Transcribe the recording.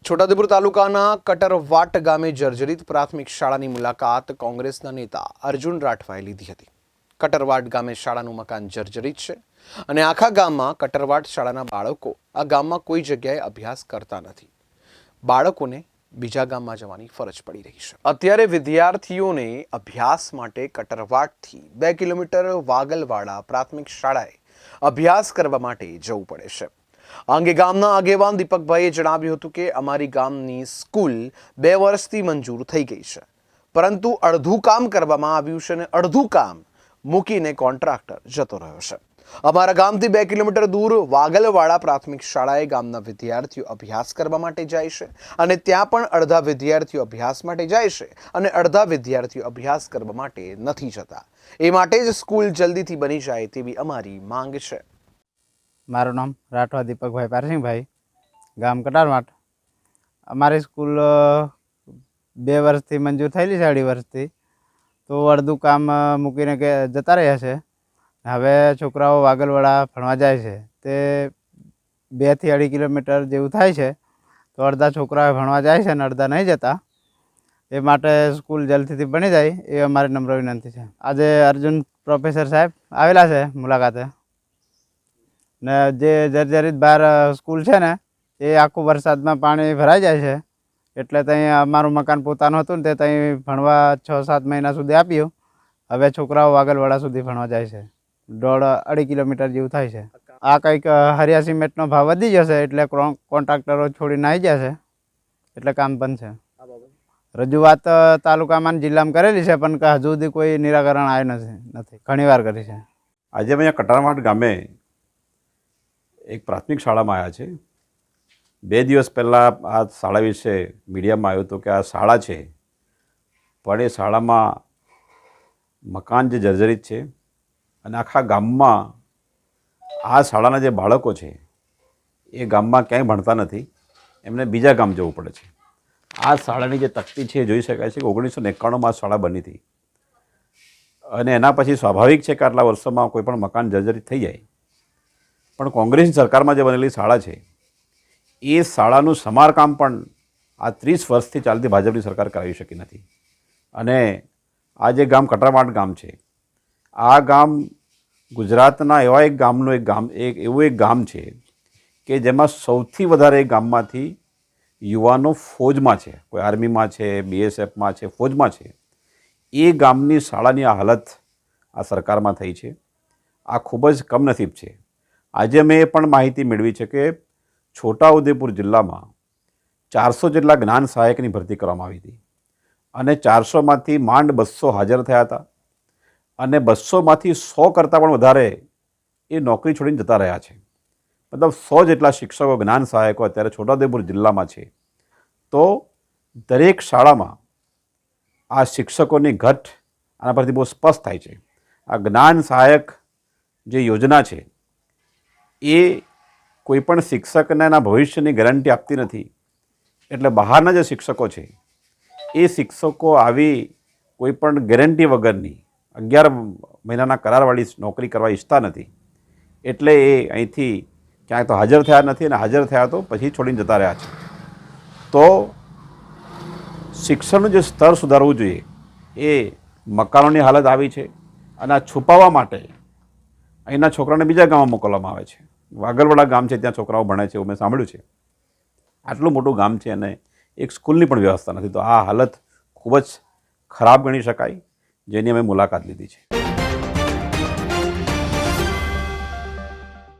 છોટાઉદેપુર તાલુકાના કટરવાટ ગામે જર્જરિત પ્રાથમિક શાળાની મુલાકાત કોંગ્રેસના નેતા અર્જુન રાઠવાએ લીધી હતી। કટરવાટ ગામે શાળાનું મકાન જર્જરિત છે અને આખા ગામમાં કટરવાટ શાળાના બાળકો આ ગામમાં કોઈ જગ્યાએ અભ્યાસ કરતા નથી। બાળકોને બીજા ગામમાં જવાની ફરજ પડી રહી છે। અત્યારે વિદ્યાર્થીઓને અભ્યાસ માટે કટરવાટથી 2 કિલોમીટર વાગલવાડા પ્રાથમિક શાળાએ અભ્યાસ કરવા માટે જવું પડે છે। આ અંગે ગામના આગેવાન દીપકભાઈએ જણાવ્યું હતું કે અમારી ગામની સ્કૂલ 2 વર્ષથી મંજૂર થઈ ગઈ છે, પરંતુ અડધું કામ કરવામાં આવ્યું છે અને અડધું કામ મૂકીને કોન્ટ્રાક્ટર જતો રહ્યો છે। અમારા ગામથી 2 કિલોમીટર દૂર વાગલવાડા પ્રાથમિક શાળાએ ગામના વિદ્યાર્થીઓ અભ્યાસ કરવા માટે જાય છે અને ત્યાં પણ અડધા વિદ્યાર્થીઓ અભ્યાસ માટે જાય છે અને અડધા વિદ્યાર્થીઓ અભ્યાસ કરવા માટે નથી જતા। એ માટે જ સ્કૂલ જલ્દીથી બની જાય તેવી અમારી માંગ છે। मारू नाम राठवा दीपकभाई पारसिंहभाई, गाम कटारवाट। अमारी स्कूल 2 वर्षथी मंजूर थयेली छे, 2.5 वर्षथी। तो अर्धुं काम मूकीने जता रह्या छे। हवे छोकराओ वागलवाड़ा भणवा जाय छे, ते 2 થી 2.5 किलोमीटर जेवुं थाय छे। तो अर्धा छोकराओ भणवा जाय छे अने अर्धा नहीं जता। ए माटे स्कूल जल्दीथी बनी जाय ए अमारी नम्र विनंती छे। आजे अर्जुन प्रोफेसर साहेब आवेला छे मुलाकाते ने जे जर्जरित बार स्कूल है ने ये आखू वरसाद में पानी भराई जाए है, एटले तई अमारुं मकान पोतानुं हतुं ने तई भणवा 6-7 महीना सुधी आप्युं। हवे छोकराओ वागलवाड़ा सुधी भणवा जाय छे। 1.5-2 किलोमीटर जेवुं थाय छे। आ कंईक हरिया सिमेंटनो भाव वधी गयो छे एटले कोन्ट्राक्टरो छोडीने आई गया छे, एटले काम बंध छे। रजूआत तालुकामां जिल्लामां करेली छे पण हजू सुधी कोई निराकरण आव्युं नथी। घणीवार करी छे। आज अमे कटारवाट गामे एक प्राथमिक शाला में आया है। 2 दिवस पहला आ शाला विषे मीडिया में आयो तो कि आ शाला है पण ए शाला में मकान जे जर्जरित है अने आखा गाम में आ शाळाना जे बाळको छे ए गाम में क्यांय भणता नथी, एमने बीजा गाम जवुं पड़े छे। आ शाळानी जे तकती छे जोई शकाय छे कि 1991 में आ शाळा बनी थी अने एना पछी स्वाभाविक है कि आटला वर्षोमां कोई पण मकान जर्जरित थई जाय। पण कोंग्रेसनी सरकारमां जे बनेली शाळा छे ए शाळानुं समारकाम पण आ 30 वर्षथी चालती भाजपनी सरकार करावी शकी नथी। अने आ जे गाम कटारवाट गाम छे आ गाम गुजरातना एवा एक गाम छे के जेमां सौथी वधारे गाममांथी युवानो फौजमां छे, कोई आर्मीमां छे, BSFमां छे, फौजमां छे। ए गामनी शाळानी आ हालत आ सरकारमां थई छे। आ खूब ज कमनसीब छे। आज मैं पण माहिती मेळवी है कि छोटाउदेपुर जिल्ला में 400 जेटला ज्ञान सहायकनी भरती करवामां आवी हती अने 400 मांथी मांड 200 हाजर थया हता अने 200 मांथी 100 करता पण वधारे ए नौकरी छोड़ीने जता रह्या छे। मतलब 100 जेटला शिक्षको ज्ञान सहायको अत्यारे छोटाउदेपुर जिल्ला में छे। तो दरेक शाळामां आ शिक्षकोनी घट आना परथी बहुत स्पष्ट थाय छे। आ ज्ञान सहायक जे योजना छे ए कोईपण शिक्षकने भविष्यनी गેરંટી आपती नथी। एटले बहारना जे शिक्षको छे ए शिक्षको आवी कोईपण गેરંટી वगरनी 11 महीनाना करारवाળી नौकरी करवा इच्छता नथी। एटले ए અહીંથી क्यांय तो हाजर थया नथी अने हाजर थया तो पछी छोड़ीने जता रह्या छे। तो शिक्षणनुं जे स्तर सुधारवुं जोईए। ए मकानोनी हालत आवी छे अने आ छुपावा माटे અહીંના છોકરાને બીજા ગામમાં મોકલવામાં આવે છે। વાગલવાડા ગામ છે ત્યાં છોકરાઓ ભણે છે એવું મેં સાંભળ્યું છે। આટલું મોટું ગામ છે અને એક સ્કૂલની પણ વ્યવસ્થા નથી। તો આ હાલત ખૂબ જ ખરાબ ગણી શકાય, જેની અમે મુલાકાત લીધી છે।